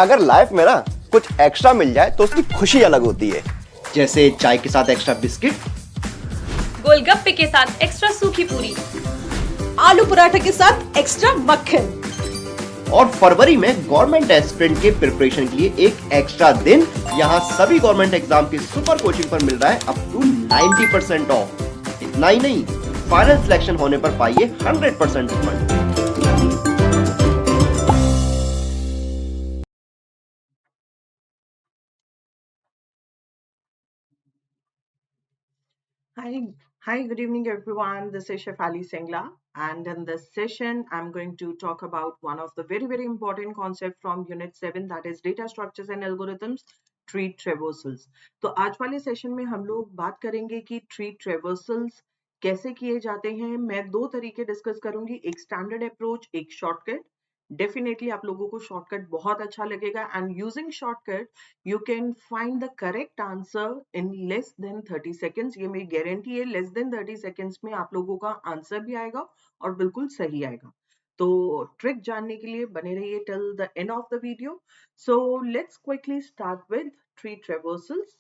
अगर लाइफ में ना कुछ एक्स्ट्रा मिल जाए तो उसकी खुशी अलग होती है। जैसे चाय के साथ एक्स्ट्रा बिस्किट, गोलगप्पे के साथ एक्स्ट्रा सूखी पूरी, आलू पराठा के साथ एक्स्ट्रा मक्खन। और फरवरी में गवर्नमेंट एस्पिरेंट के प्रिपरेशन के लिए एक एक्स्ट्रा दिन। यहाँ सभी गवर्नमेंट एग्जाम की सुपर कोचिंग पर मिल रहा है अप टू 90% ऑफ। इतना ही नहीं, फाइनल सिलेक्शन होने पर पाइए 100% refund. Hi, good evening everyone. This is Shefali Ma'am, and in this session, I'm going to talk about one of the very important concept from Unit 7, that is data structures and algorithms, tree traversals. तो आज वाले session में हम लोग बात करेंगे कि tree traversals कैसे किए जाते हैं। मैं दो तरीके डिस्कस करूंगी, एक स्टैंडर्ड अप्रोच, एक शॉर्टकट। डेफिनेटली आप लोगों को शॉर्टकट बहुत अच्छा लगेगा and using shortcut you can find the correct answer in less than 30 seconds. ये मेरी गारंटी है, लेस देन 30 सेकेंड्स में आप लोगों का आंसर भी आएगा और बिल्कुल सही आएगा। तो ट्रिक जानने के लिए बने रहिए till the end of the video. So let's quickly start with tree traversals.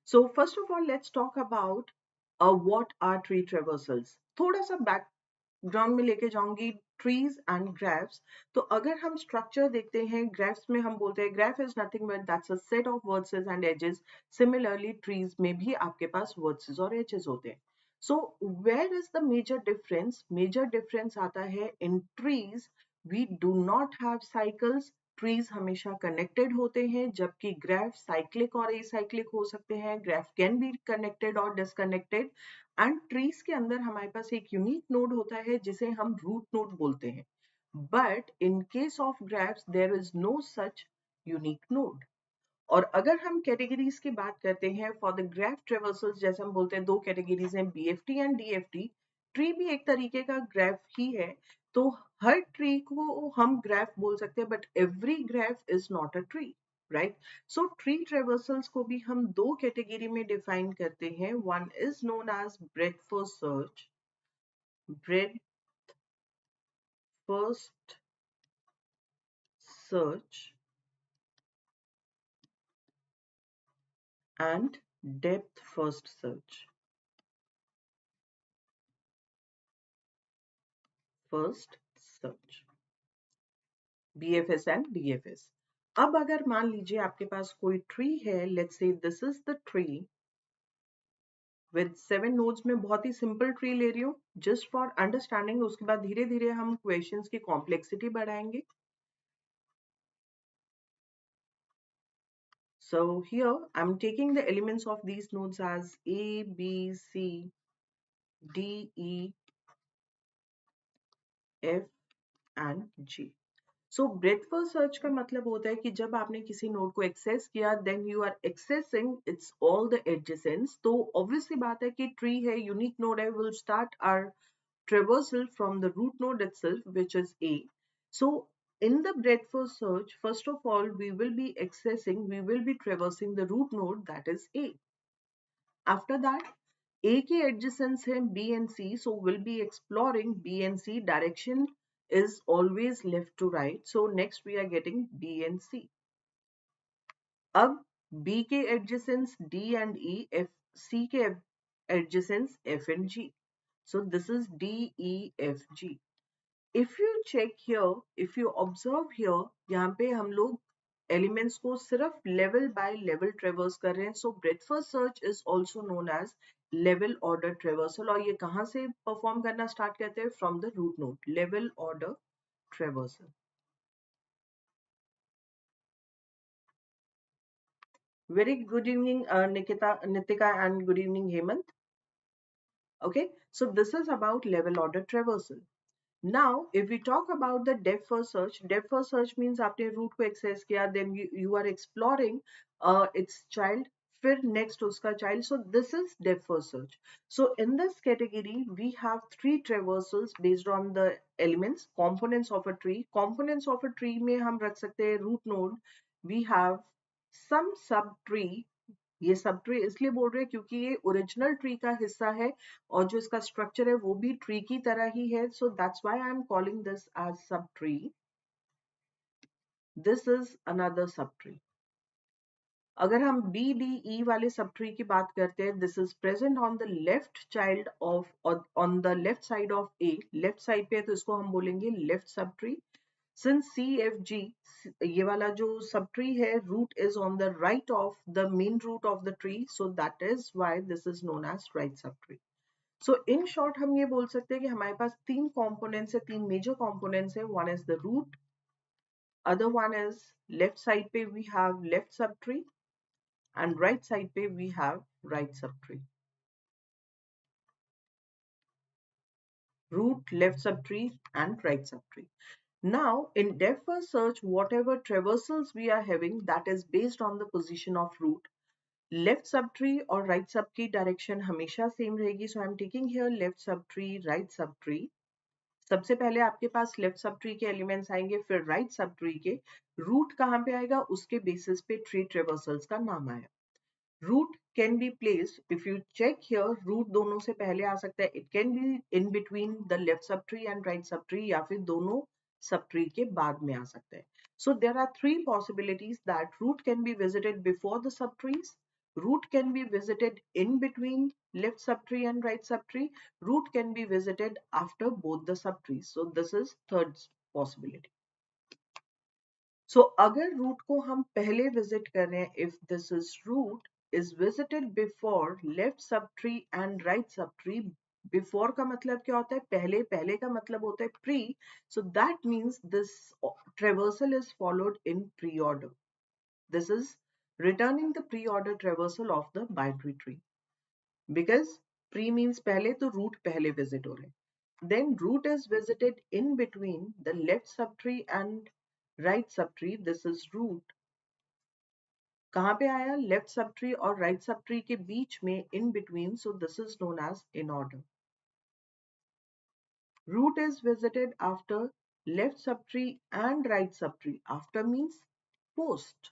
So first of all let's talk about what are tree traversals. थोड़ा सा बैकग्राउंड में लेके जाऊंगी, ट्रीज एंड ग्राफ्स। तो अगर हम स्ट्रक्चर देखते हैं, ग्राफ्स में हम बोलते हैं graph is nothing but that's a set of vertices and edges. Similarly trees में भी आपके पास वर्टिसेस और एजेस होते हैं। So where is the major difference? Major difference आता है in trees we do not have cycles. Trees हमेशा कनेक्टेड होते हैं, जबकि ग्राफ साइक्लिक और एसाइक्लिक हो सकते हैं। ग्राफ कैन बी कनेक्टेड और डिसकनेक्टेड। एंड ट्रीज के अंदर हमारे पास एक यूनिक नोड होता है जिसे हम रूट नोड बोलते हैं। But in case of graphs there is no such unique node. और अगर हम कैटेगरीज की बात करते हैं फॉर द ग्राफ ट्रेवर्सल्स, जैसे हम बोलते हैं दो कैटेगरीज हैं, बीएफटी एंड डीएफटी। ट्री भी एक तरीके का ग्राफ ही है, तो हर ट्री को हम ग्राफ बोल सकते हैं, but every graph is not a tree, right? So tree traversals को भी हम दो कैटेगरी में डिफाइन करते हैं। One is known as breadth first search, breadth first search and depth first search. First search, BFS and DFS. अब अगर मान लीजिए आपके पास कोई ट्री है, let's say this is the tree with 7 nodes. में बहुत ही सिंपल ट्री ले रही हूँ जस्ट फॉर अंडरस्टैंडिंग, उसके बाद धीरे धीरे हम क्वेश्चंस की कॉम्प्लेक्सिटी बढ़ाएंगे। So here I'm taking the elements of these nodes as A, B, C, D, E, F and G. So breadth first search का मतलब होता है कि जब आपने किसी नोड को एक्सेस किया, then you are accessing its all the adjacents. तो ऑब्वियसली बात है कि ट्री है, यूनिक नोड है, will start our traversal from the root node itself which is A. So in the breadth first search, first of all we will be traversing the root node, that is A. After that, A के adjacents हैं B and C, so we'll be exploring B and C. Direction is always left to right, so next we are getting B and C. अब B के adjacents D and E, C के adjacents F and G. So this is D, E, F, G. If you check here, if you observe here, यहाँ पे हम लोग elements को सिर्फ level by level ट्रेवर्स कर रहे हैं। So breadth first search is also known as level order traversal. और ये कहाँ से परफॉर्म करना स्टार्ट करते हैं? From the root node, level order traversal. Very good evening Nitika and good evening Hemant. Okay, so this is about level order traversal. Now, if we talk about the depth first search means आपने root को access किया, then you are exploring its child, फिर next उसका child. So this is depth first search. So in this category, we have three traversals based on the elements, components of a tree. Components of a tree में हम रख सकते हैं root node. We have some subtree. ये sub tree इसलिए बोल रहे हैं क्योंकि ये ओरिजिनल ट्री का हिस्सा है और जो इसका स्ट्रक्चर है वो भी ट्री की तरह ही है। So that's why I am calling this as subtree. This is another subtree. अगर हम बी डी ई वाले सबट्री की बात करते हैं, this is present on the left child of on the left side of A, left side पे है तो इसको हम बोलेंगे left subtree. Since C F G, ये वाला जो सबट्री है, root is on the right of the main root of the tree, so that is why this is known as right subtree. So in short हम ये बोल सकते हैं कि हमारे पास तीन कॉम्पोनेंट्स है, तीन मेजर कॉम्पोनेंट्स है. One is the root, other one is left side पे we have left subtree, and right side पे we have right subtree. Root, left subtree and right subtree. Now in depth first search, whatever traversals we are having, that is based on the position of root. Left subtree or right subtree direction हमेशा same रहेगी. So I am taking here left subtree, right subtree. सबसे पहले आपके पास left subtree के elements आएंगे, फिर right subtree के. Root कहाँ पे आएगा, उसके बेसिस पे ट्री ट्रेवर्सल्स का नाम आया. Root can be placed, if you check here, root दोनों से पहले आ सकता है. It can be in between the left subtree and right subtree, या फिर दोनों subtree के बाद में आ सकता है. So there are three possibilities that root can be visited before the subtrees, root can be visited in between left subtree and right subtree, root can be visited after both the subtrees. So this is third possibility. So अगर root को हम पहले visit कर रहे हैं, if this is root is visited before left subtree and right subtree, before का मतलब क्या होता है, पहले, पहले का मतलब होता है pre, so that means this traversal is followed in pre-order. This is returning the pre-order traversal of the binary tree, because pre means पहले, तो root पहले visit हो रहे हैं. Then root is visited in between the left subtree and right subtree. This is root. कहाँ पे आया, left subtree और राइट सबट्री के बीच में, in between, so this is known as in order. Root is visited after left subtree and right subtree. After means post,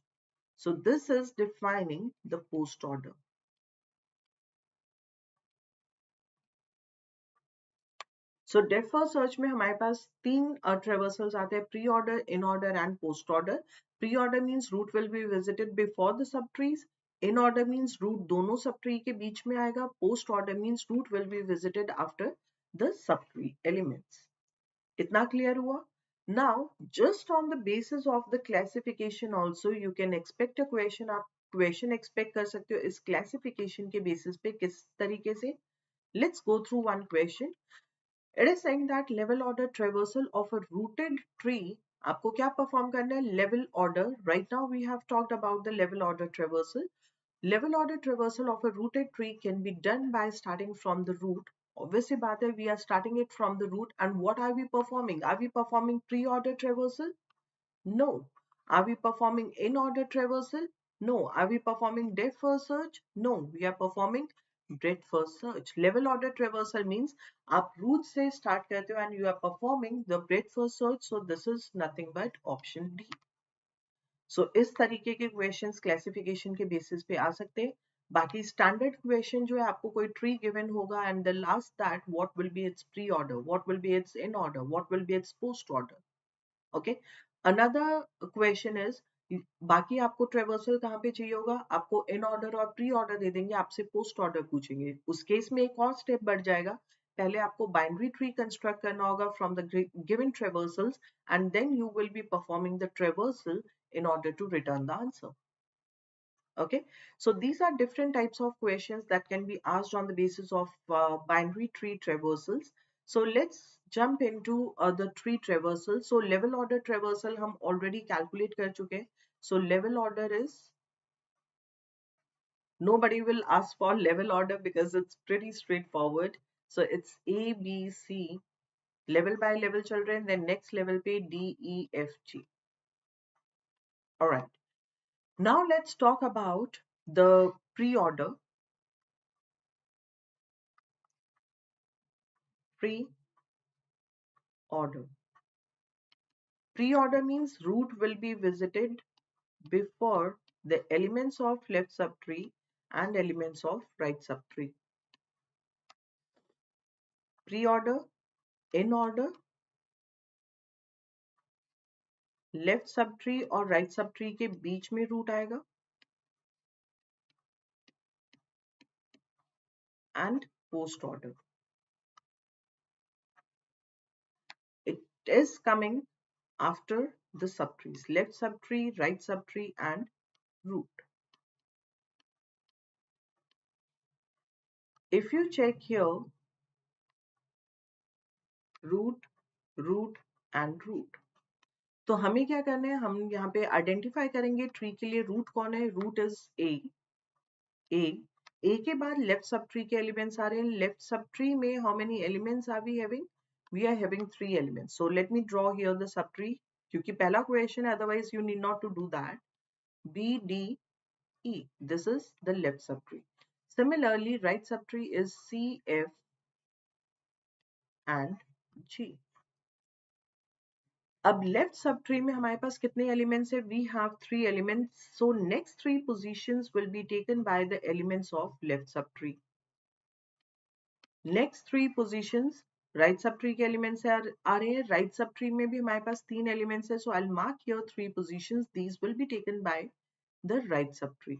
so this is defining the post order. So depth first search में हमारे पास तीन traversals आते हैं, pre order, in order and post order. Pre order means root will be visited before the subtrees. In order means root दोनों subtree के बीच में आएगा. Post order means root will be visited after the subtree elements. इतना clear हुआ? Now just on the basis of the classification also you can expect a question. आप question expect कर सकते हो इस classification के basis पे किस तरीके से. Let's go through one question. It is saying that level order traversal of a rooted tree. आपको क्या perform करना है, level order. Right now we have talked about the level order traversal. Level order traversal of a rooted tree can be done by starting from the root. Obviously बात है, we are starting it from the root, and what are we performing? Are we performing pre-order traversal? No. Are we performing in-order traversal? No. Are we performing depth first search? No. We are performing breadth first search. Level order traversal means आप root से start करते हो and you are performing the breadth first search. So this is nothing but option D. So इस तरीके के questions classification के basis पे आ सकते हैं. बाकी standard question जो है, आपको कोई tree given होगा and the last that what will be its pre-order, what will be its in-order, what will be its post-order. Okay, another question is, बाकी आपको ट्रेवर्सल कहाँ पे चाहिए होगा, आपको इन ऑर्डर और प्री ऑर्डर दे देंगे, आपसे पोस्ट ऑर्डर पूछेंगे. उस केस में एक और स्टेप बढ़ जाएगा. पहले आपको बाइनरी ट्री कंस्ट्रक्ट करना होगा from the given traversals, and then you will be performing the traversal in order to return the answer. Okay, so these are different types of questions that can be asked on the basis of binary tree traversals. So let's jump into the tree traversal. So level order traversal हम already calculate कर चुके हैं. So level order is, nobody will ask for level order because it's pretty straightforward. So it's A, B, C, level by level चल रहे हैं, then next level पे D, E, F, G. Alright. Now let's talk about the pre-order. Pre-order. Pre-order means root will be visited before the elements of left subtree and elements of right subtree. Pre-order, in order, left subtree और right subtree के बीच में root आएगा and post order. It is coming after the subtrees, left subtree, right subtree, and root. If you check here, root, root, and root. तो हमें क्या करना है, हम यहाँ पे आइडेंटिफाई करेंगे ट्री के लिए रूट कौन है. रूट इज ए के बाद लेफ्ट सब ट्री के एलिमेंट्स आ रहे हैं. लेफ्ट सब ट्री में how many elements are we having? We are having 3 elements. So let me draw here the subtree, क्योंकि पहला क्वेश्चन है, otherwise you need not to do that. B D E. This is the left subtree. Similarly, right subtree is C, F, and G. अब left subtree में हमारे पास कितने elements है? We have 3 elements. So next 3 positions will be taken by the elements of left subtree. Next 3 positions right subtree के elements आ रहे हैं. Right subtree में भी हमारे पास 3 एलिमेंट्स है. So I will mark here 3 positions. These will be taken by the right subtree.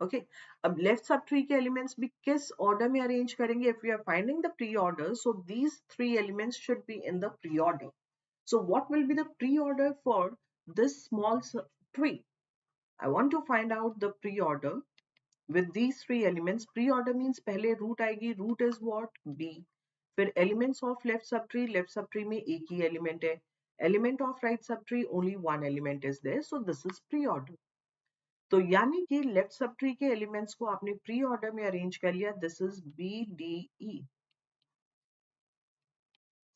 Okay, अब left subtree के elements भी किस ऑर्डर में अरेंज करेंगे? If you are finding the pre order, so these 3 elements should be in the pre order. So what will be the pre order for this small tree? I want to find out the pre order with these 3 elements. Pre order means पहले root आएगी. Root is what? B. फिर elements of left subtree में एक ही element है. Element of right subtree only one element is there. So this is pre order. तो यानी कि लेफ्ट सब ट्री के एलिमेंट्स को आपने प्री ऑर्डर में अरेंज कर लिया. This is B D E.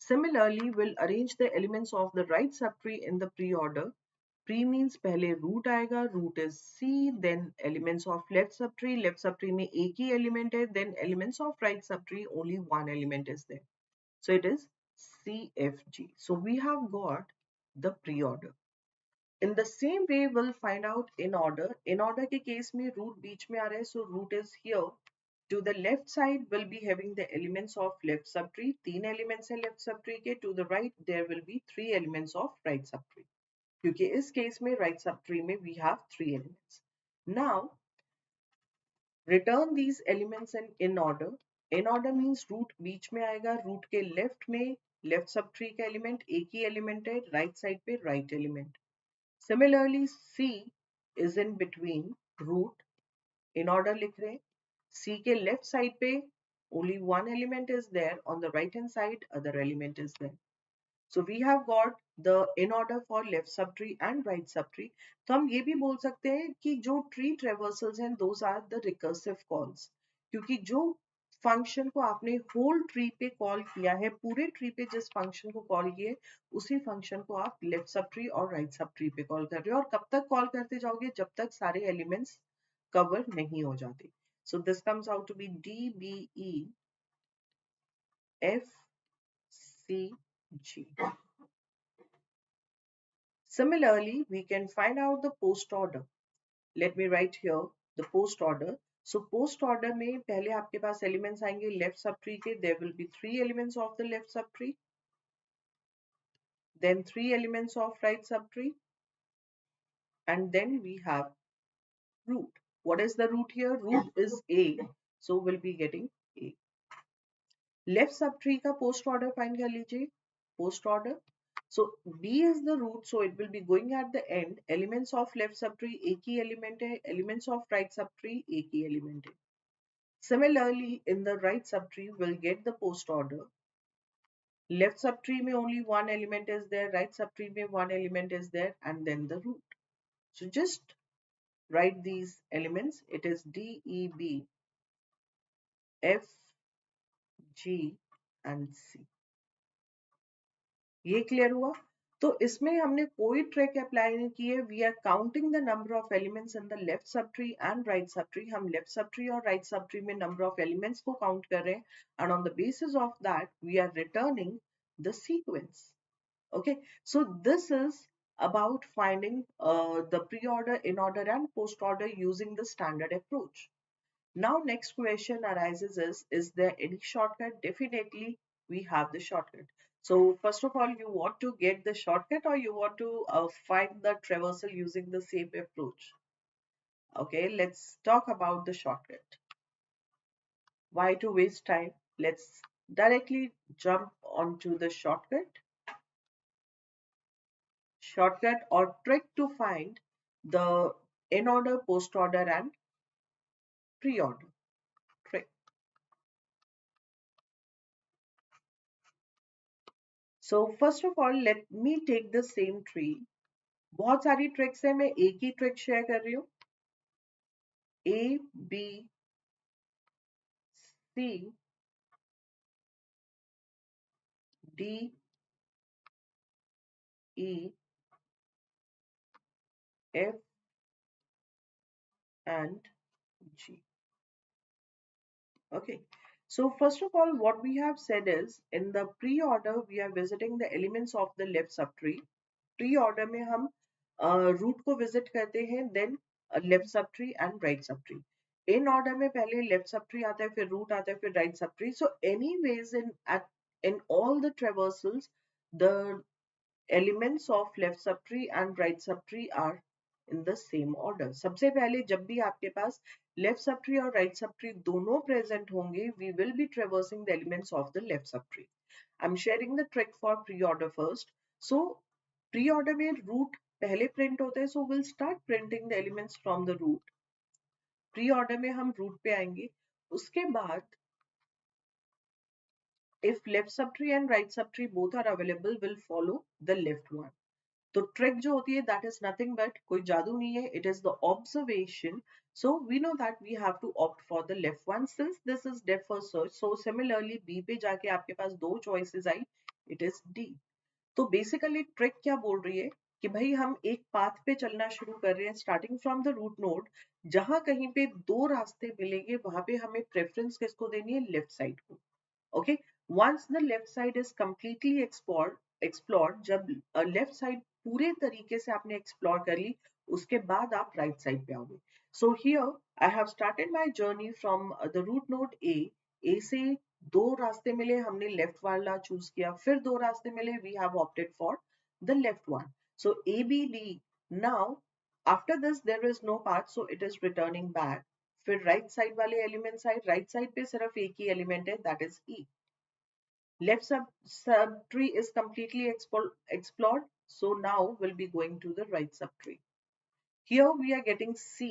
Similarly, we'll arrange the elements of the right subtree in the pre-order. Pre means पहले root आएगा. Root is C. Then elements of left subtree. Left subtree में एक ही element है. Then elements of right subtree, only one element is there. So it is C, F, G. So we have got the pre-order. In the same way, we'll find out in order. In order के case में root बीच में आ रहा है. So root is here. To the left side, we'll be having the elements of left subtree. 3 elements है left subtree के. To the right, there will be 3 elements of right subtree. क्योंकि इस case में right subtree में we have 3 elements. Now, return these elements in order. In order means root बीच में आएगा. root के left में left subtree का element एक ही element है. right side पे right element. Similarly, C is in between root. In order लिख रहे हैं. C के left side पे only one element is there. On the right hand side, other element is there. So we have got the in order for left subtree and right subtree. तो हम ये भी बोल सकते हैं कि जो tree traversals हैं, those are the recursive calls. क्योंकि जो फंक्शन को आपने होल ट्री पे कॉल किया है, पूरे ट्री पे जिस फंक्शन को कॉल किए, उसी फंक्शन को आप लेफ्ट सब ट्री और राइट सब ट्री पे कॉल कर रहे हो. और कब तक कॉल करते जाओगे? जब तक सारे एलिमेंट्स कवर नहीं हो जाते. So this comes out to be D, B, E, F, C, G. Similarly, we can find out the post order. Let me write here the post order. So post order में पहले आपके पास elements आएंगे left subtree के. There will be 3 elements of the left subtree. Then 3 elements of right subtree. And then we have root. What is the root here? Root is A. So we'll be getting A. Left sub tree का post order find कर लीजिए. Post order, so B is the root, so it will be going at the end. Elements of left subtree एक ही element है. Elements of right subtree एक ही element है. Similarly, in the right subtree, we'll get the post order. Left subtree में only one element is there. Right subtree में one element is there, and then the root. So just write these elements. It is D, E, B, F, G, and C. ये clear हुआ? तो इसमें हमने कोई trick apply नहीं की है. We are counting the number of elements in the left subtree and right subtree. हम लेफ्ट सब ट्री और राइट सब ट्री में नंबर ऑफ एलिमेंट्स को काउंट कर रहे हैं, and on the basis of that we are returning the sequence. Okay, so this is about finding the pre-order, in-order and post-order using the standard approach. Now next question arises is there any shortcut? Definitely we have the shortcut. So first of all, you want to get the shortcut or you want to find the traversal using the same approach? Okay, let's talk about the shortcut. Why to waste time? Let's directly jump onto the shortcut or trick to find the in order, post order and pre-order trick. So first of all, let me take the same tree. बहुत सारी tricks है, मैं एक ही trick share कर रही हूँ. A, B, C, D, E, F and G. Okay. So first of all, what we have said is in the pre-order, we are visiting the elements of the left subtree. Pre-order में हम root को visit करते हैं, then left subtree and right subtree. In order में पहले left subtree आता है, फिर root आता है, फिर right subtree. So anyways, in all the traversals, the elements of left subtree and right subtree are in the same order. सबसे पहले जब भी आपके पास left subtree और right subtree दोनों present होंगे, we will be traversing the elements of the left subtree. I'm sharing the trick for pre-order first. So pre-order में root पहले print होते हैं, so we'll start printing the elements from the root. Pre-order में हम root पे आएंगे. उसके बाद if left subtree and right subtree both are available, we'll follow the left one. तो ट्रिक जो होती है दैट इज नथिंग बट कोई जादू नहीं है, it is the observation. So we know that we have to opt for the left one since this is depth for search. So similarly B पे जाके आपके पास दो choices I, it is D. तो बेसिकली ट्रिक क्या बोल रही है कि भाई हम एक पाथ पे चलना शुरू कर रहे हैं starting from the root node. जहां कहीं पे दो रास्ते मिलेंगे वहां पे हमें प्रेफरेंस किसको देनी है? लेफ्ट साइड को. Okay, once the left side is completely explored, जब left side पूरे तरीके से आपने explore कर ली, उसके बाद आप right side पे आओगे. So here I have started my journey from the root node A. A से दो रास्ते मिले, हमने left वाला choose किया, फिर दो रास्ते मिले, we have opted for the left one. So A, B, D. Now after this there is no path, so it is returning back. फिर राइट साइड वाले एलिमेंट साइड, राइट साइड पे सिर्फ एक ही एलिमेंट है, that is E. Left sub tree is completely explored, so now we'll be going to the right subtree. Here we are getting C.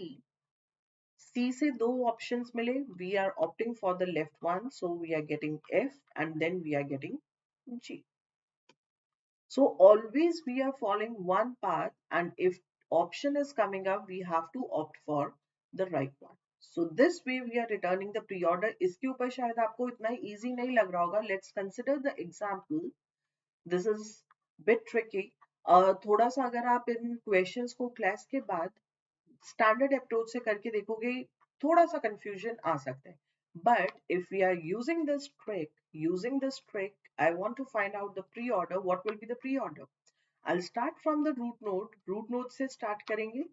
C से दो options मिले, we are opting for the left one, so we are getting F and then we are getting G. So always we are following one path, and if option is coming up, we have to opt for the right one. So this way we are returning the pre-order. इसके ऊपर शायद आपको इतना easy नहीं लग रहा होगा. Let's consider the example. This is bit tricky. थोड़ा सा अगर आप इन questions को class के बाद standard approach से करके देखोगे, थोड़ा सा confusion आ सकता है. But if we are using this trick, I want to find out the pre-order. What will be the pre-order? I'll start from the root node. Root node से start करेंगे.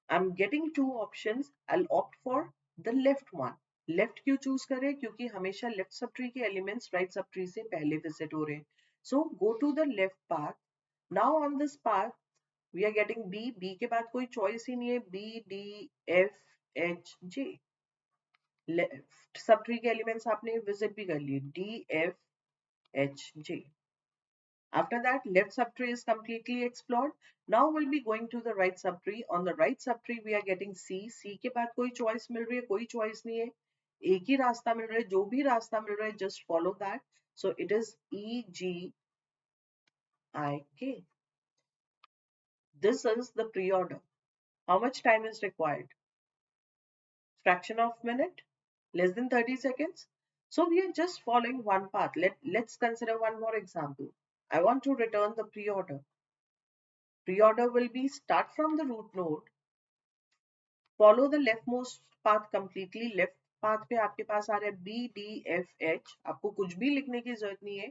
I'm getting two options. I'll opt for the left one. Left क्यों choose करें? क्योंकि हमेशा left subtree के elements right subtree से पहले visit हो रहे हैं. So go to the left path. Now on this path, we are getting B. B के बाद कोई choice ही नहीं है. B, D, F, H, J. Left subtree के elements आपने visit भी कर लिए. D, F, H, J. After that, left subtree is completely explored. Now we'll be going to the right subtree. On the right subtree, we are getting C. C के बाद कोई choice मिल रही है? कोई choice नहीं है. एक ही रास्ता मिल रहा है. जो भी रास्ता मिल रहा है, just follow that. So it is E, G, I, K. This is the pre-order. How much time is required? Fraction of minute? Less than 30 seconds? So we are just following one path. Let's consider one more example. I want to return the pre-order. Pre-order will be start from the root node, follow the leftmost path completely. Left path पे आपके पास आ रहा है B, D, F, H. आपको कुछ भी लिखने की जरूरत नहीं है.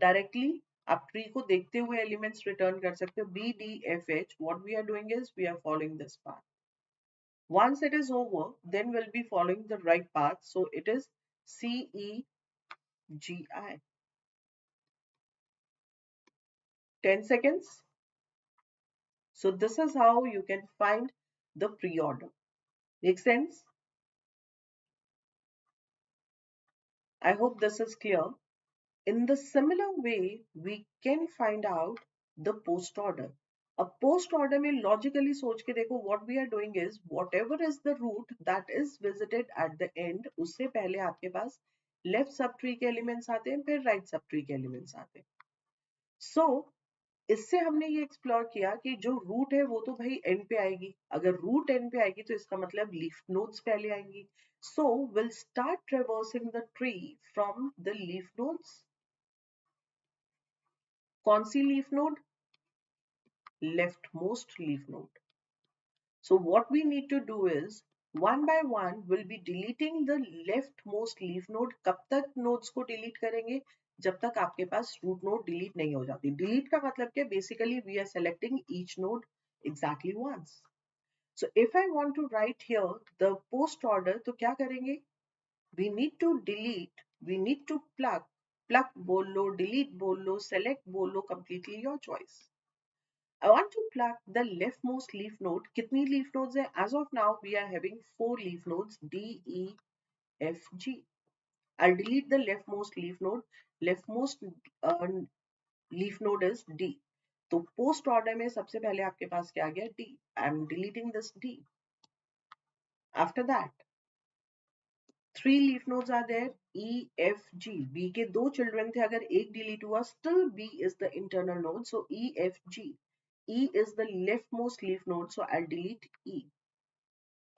Directly आप tree को देखते हुए elements return कर सकते हो. B, D, F, H. What we are doing is we are following this path. Once it is over, then we'll be following the right path. So it is C, E, G, I. 10 seconds. So this is how you can find the pre-order. Make sense? I hope this is clear. In the similar way, we can find out the post order. A post order में logically सोच के देखो, what we are doing is whatever is the route that is visited at the end, उससे पहले आपके पास left subtree के elements आते हैं, फिर right subtree के elements आते हैं. So इससे हमने ये एक्सप्लोर किया कि जो रूट है वो तो भाई एंड पे आएगी. अगर रूट एंड पे आएगी तो इसका मतलब लीफ नोड्स पहले आएंगी. So will start traversing the tree from the leaf nodes. कौन सी leaf node? Left most leaf node. So what we need to do is one by one we'll be deleting the leftmost leaf node. कब तक nodes को delete करेंगे? जब तक आपके पास root node delete नहीं हो जाती. Delete का मतलब क्या? Basically we are selecting each node exactly once. So if I want to write here the post order, तो क्या करेंगे? We need to delete, we need to pluck बोल लो, delete बोल लो, select बोल लो, completely your choice. I want to pluck the leftmost leaf node. कितनी leaf nodes है? As of now, we are having 4 leaf nodes, D, E, F, G. I'll delete the leftmost leaf node. Leftmost leaf node is D. तो post order में सबसे पहले आपके पास क्या आ गया? D. I'm deleting this D. After that, 3 leaf nodes are there, E, F, G. B के दो children थे, अगर एक delete हुआ, still B is the internal node. So E, F, G. E is the leftmost leaf node, so I'll delete E.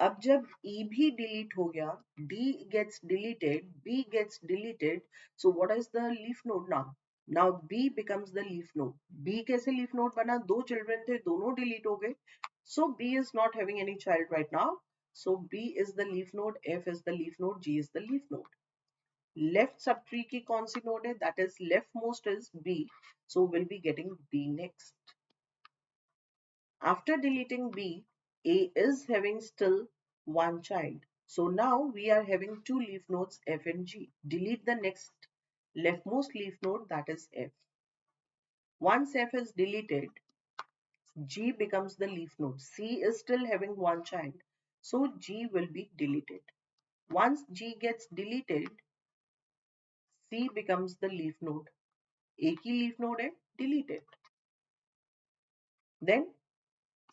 अब जब E भी delete हो गया, D gets deleted, B gets deleted, so what is the leaf node now? Now B becomes the leaf node. B कैसे leaf node बना? दो children थे, दोनों delete हो गए. So B is not having any child right now. So B is the leaf node, F is the leaf node, G is the leaf node. Left subtree की कौन सी node है? That is leftmost is B. So we'll be getting B next. After deleting B, A is having still one child. So now we are having 2 leaf nodes F and G. Delete the next leftmost leaf node, that is F. Once F is deleted, G becomes the leaf node. C is still having one child. So G will be deleted. Once G gets deleted, C becomes the leaf node. A की leaf node है, delete it. Then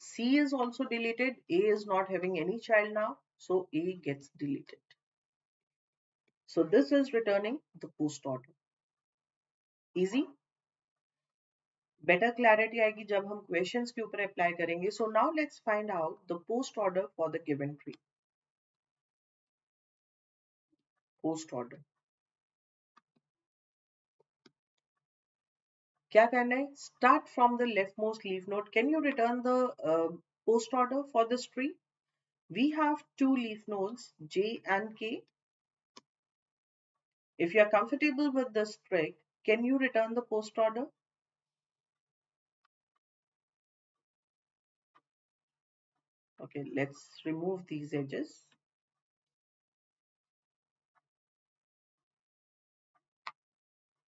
C is also deleted. A is not having any child now, so A gets deleted. So this is returning the post order. Easy? Better clarity आएगी जब हम questions के ऊपर apply करेंगे. So now let's find out the post order for the given tree. Post order. क्या करना है? Start from the leftmost leaf node. Can you return the post order for this tree? We have 2 leaf nodes, J and K. If you are comfortable with this trick, can you return the post order? Okay, let's remove these edges.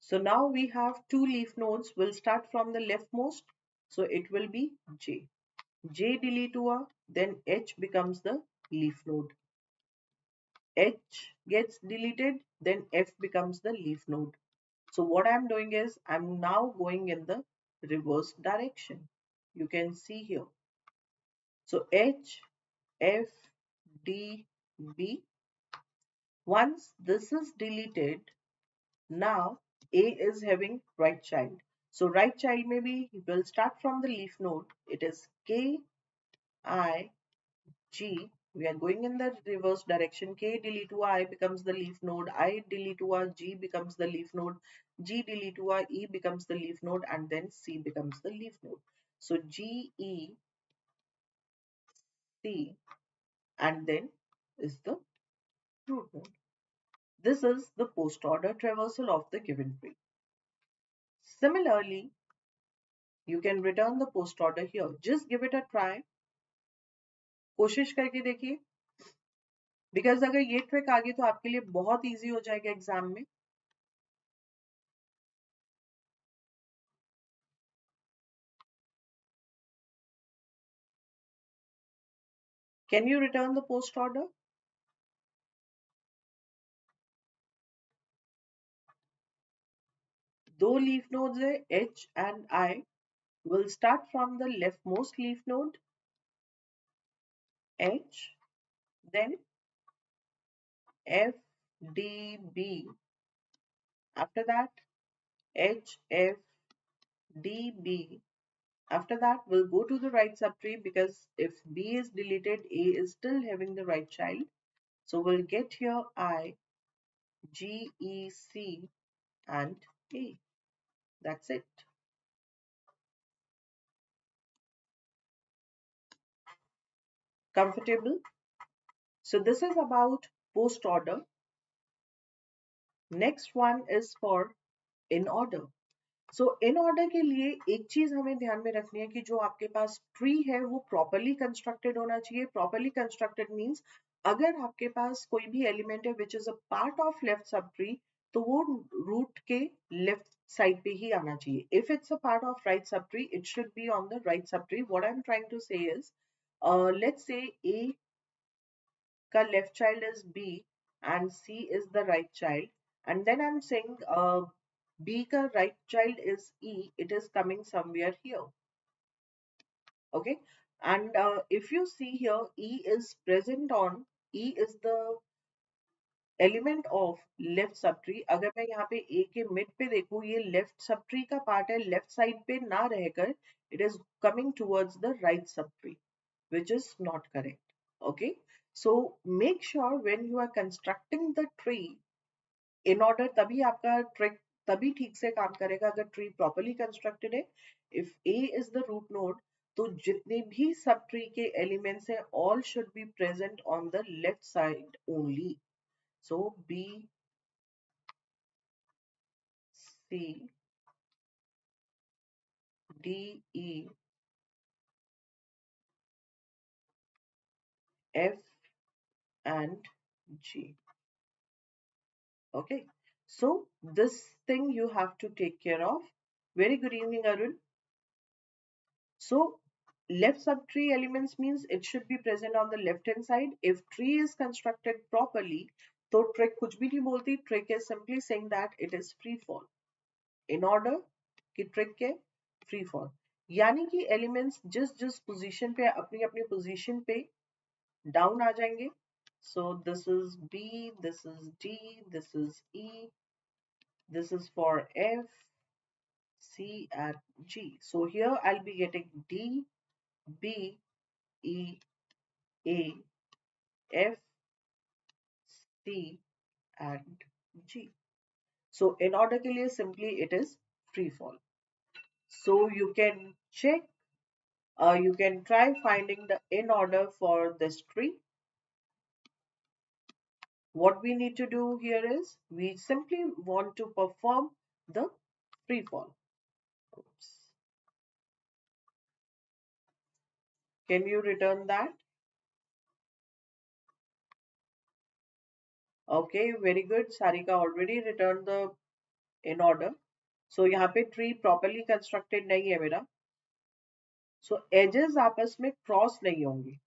So now we have 2 leaf nodes. We'll start from the leftmost. So it will be J. J delete हुआ, then H becomes the leaf node. H gets deleted, then F becomes the leaf node. So what I'm doing is I'm now going in the reverse direction. You can see here. So H, F, D, B. Once this is deleted, now A is having right child. So right child maybe will start from the leaf node. It is K, I, G. We are going in the reverse direction. K delete हुआ, I becomes the leaf node. I delete हुआ, G becomes the leaf node. G delete हुआ, E becomes the leaf node, and then C becomes the leaf node. So G, E, C, and then is the root node. This is the post order traversal of the given tree. Similarly, you can return the post order here. Just give it a try. कोशिश करके देखिए. Because अगर ये trick आ गई तो आपके लिए बहुत इजी हो जाएगा एग्जाम में. Can you return the post order? दो leaf nodes है H and I. Will start from the leftmost leaf node H, then F, D, B. After that H, F, D, B. After that we'll go to the right subtree because if B is deleted, A is still having the right child. So we'll get here I, G, E, C and A. That's it. Comfortable? So this is about post order. Next one is for in order. So in order के लिए एक चीज हमें ध्यान में रखनी है कि जो आपके पास ट्री है वो प्रॉपरली कंस्ट्रक्टेड होना चाहिए. प्रॉपरली कंस्ट्रक्टेड मींस अगर आपके पास कोई भी एलिमेंट है which is a part of left sub tree तो वो रूट के लेफ्ट साइड पे ही आना चाहिए. If it's a part of right subtree it should be on the right subtree. What I am trying to say is let's say a का left child is B and C is the right child, and then I'm saying B ka right child is E, it is coming somewhere here. Okay, and if you see here E is present on, E is the element of left sub tree. अगर मैं यहाँ पे ए के mid पे देखूं ये left sub tree का part है, लेफ्ट साइड पे ना रहकर it is coming towards the right sub tree which is not correct. Okay, so make sure when you are constructing the tree in order तभी आपका trick तभी ठीक से काम करेगा अगर tree properly constructed है. If A is the root node तो जितने भी सब ट्री के elements है all should be present on the left side only. So B, C, D, E, F and G. Okay, so this thing you have to take care of. Very good evening, Arun. So left subtree elements means it should be present on the left hand side. If tree is constructed properly, तो trick कुछ भी नहीं बोलती. Trick is simply saying that it is free fall. In order कि trick है free fall. यानी कि elements जिस जिस position पे अपनी अपनी position पे down आ जाएंगे. So this is B, this is D, this is E, this is for F, C and G. So here I'll be getting D, B, E, A, F, C and G. So in order के लिए simply it is free fall. So you can check, you can try finding the in order for this tree. What we need to do here is we simply want to perform the free fall. Oops. Can you return that? Okay, very good. Sarika already returned the in order. So यहाँ पे tree properly constructed नहीं है मेरा. So edges आपस में cross नहीं होंगी.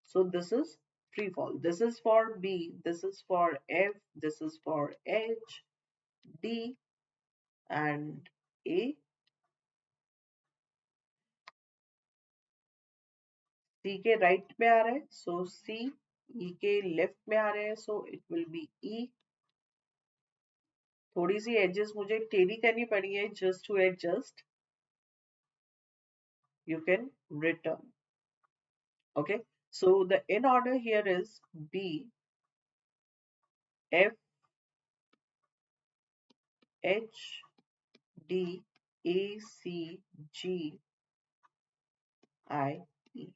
So this is free fall. This is for B, this is for F, this is for H, D and A. C के right में आ रहा है, so C. E के left में आ रहे हैं, so it will be E. थोड़ी सी edges मुझे टेढ़ी करनी पड़ी है just to adjust. You can return. Okay, so the in order here is B, F, H, D, A, C, G, I, E.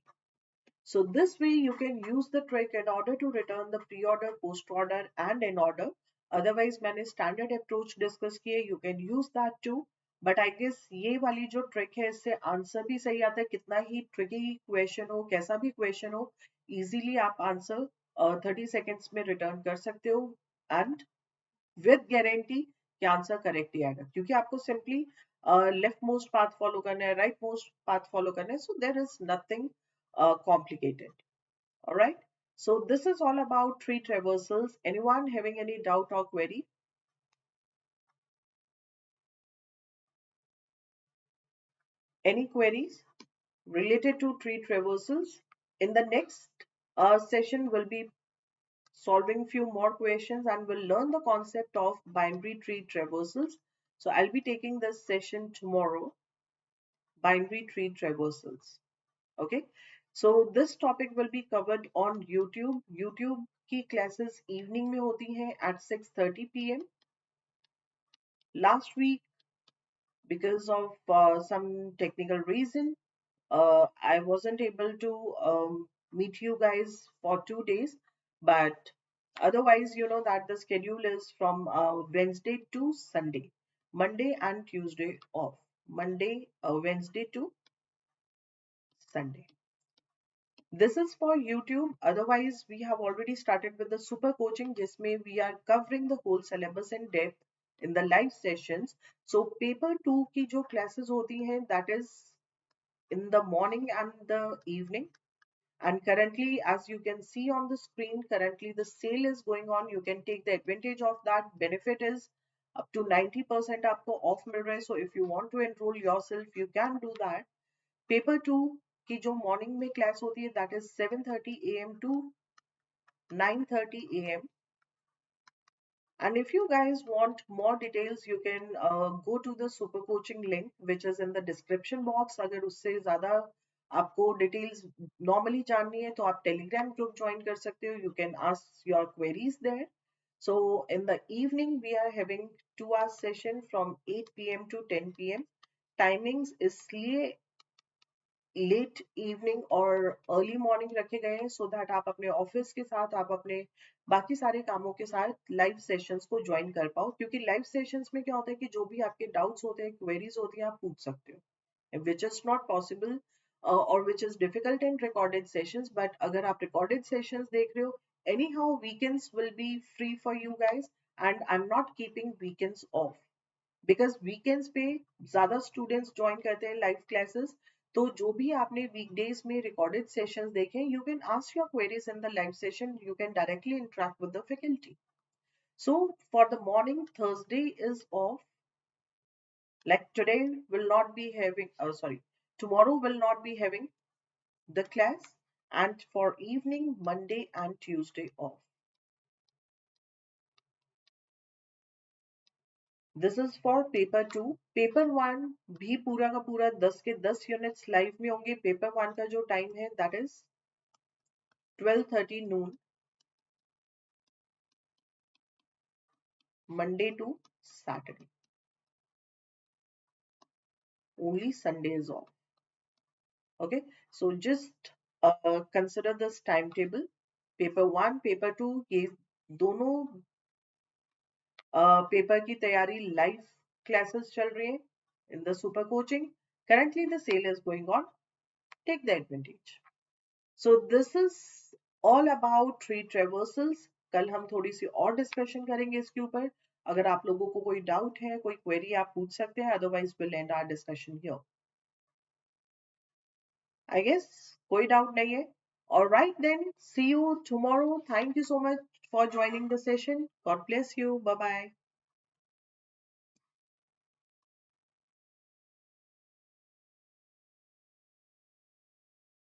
So this way you can use the trick in order to return the pre-order, post-order and in order. Otherwise मैंने standard approach discuss किए, you can use that too. But I guess ये वाली जो trick है इससे answer भी सही आता है. कितना ही tricky question हो, कैसा भी question हो, easily आप answer 30 seconds में return कर सकते हो and with guarantee कि आंसर करेक्ट ही आएगा क्योंकि आपको simply leftmost path follow करना है, राइट मोस्ट पाथ फॉलो करना है. So there is nothing complicated. All right. So this is all about tree traversals. Anyone having any doubt or query? Any queries related to tree traversals? In the next session, we'll be solving few more questions and we'll learn the concept of binary tree traversals. So I'll be taking this session tomorrow, binary tree traversals. Okay. So this topic will be covered on YouTube. YouTube की classes evening में होती हैं at 6:30 p.m. Last week, because of some technical reason, I wasn't able to meet you guys for 2 days, but otherwise, you know that the schedule is from Wednesday to Sunday, Monday and Tuesday off, Monday, Wednesday to Sunday. This is for YouTube. Otherwise, we have already started with the super coaching, जिसमें we are covering the whole syllabus in depth in the live sessions. So paper 2 की जो classes होती हैं, that is in the morning and the evening. And currently, as you can see on the screen, currently the sale is going on. You can take the advantage of that. Benefit is up to 90% आपको off मिल रहा है. So if you want to enroll yourself, you can do that. Paper 2 की जो morning में class होती है that is 7:30 a.m. to 9:30 a.m. And if you guys want more details, you can go to the super coaching link which is in the description box. अगर उससे ज़्यादा आपको details normally जाननी है तो आप टेलीग्राम ग्रुप ज्वाइन कर सकते हो. You can ask your queries there. So in the evening we are having 2 hour session from 8 p.m. to 10 p.m. Timings इसलिए लेट इवनिंग और अर्ली मॉर्निंग रखे गए हैं सो दैट आप अपने ऑफिस के साथ आप अपने बाकी सारे कामों के साथ लाइव सेशंस को ज्वाइन कर पाओ. क्योंकि लाइव सेशंस में क्या होता है कि जो भी आपके डाउट्स होते हैं, क्वेरीज होती हैं, आप पूछ सकते हो, विच इज नॉट पॉसिबल और which is difficult in recorded sessions. But अगर आप रिकॉर्डेड सेशंस देख रहे हो, any how weekends will be free for you guys and I am not keeping weekends of because weekends पे ज्यादा students join करते हैं लाइव क्लासेस. तो जो भी आपने वीकडेज में रिकॉर्डेड सेशंस देखे, you can ask your queries in the live session. You can directly interact with the faculty. So for the morning, Thursday is off. Like today will not be having, tomorrow will not be having the class, and for evening, Monday and Tuesday off. This is for paper 2. Paper 1 भी पूरा का पूरा 10 के 10 units live में होंगे. Paper 1 का जो time है that is 12:30 noon, Monday to Saturday. Only Sunday is off. Okay, so just consider this timetable. Paper 1, paper 2 ये दोनों पेपर की तैयारी लाइव क्लासेस चल रही है in the super coaching. Currently the sale is going on. Take the advantage. So this is all about tree traversals. कल हम थोड़ी सी और डिस्कशन करेंगे इसके ऊपर. अगर आप लोगों को कोई डाउट है, कोई क्वेरी आप पूछ सकते हैं. Otherwise we'll end our discussion here. I guess कोई डाउट नहीं है. Alright then, see you tomorrow. Thank you so much for joining the session. God bless you. Bye bye.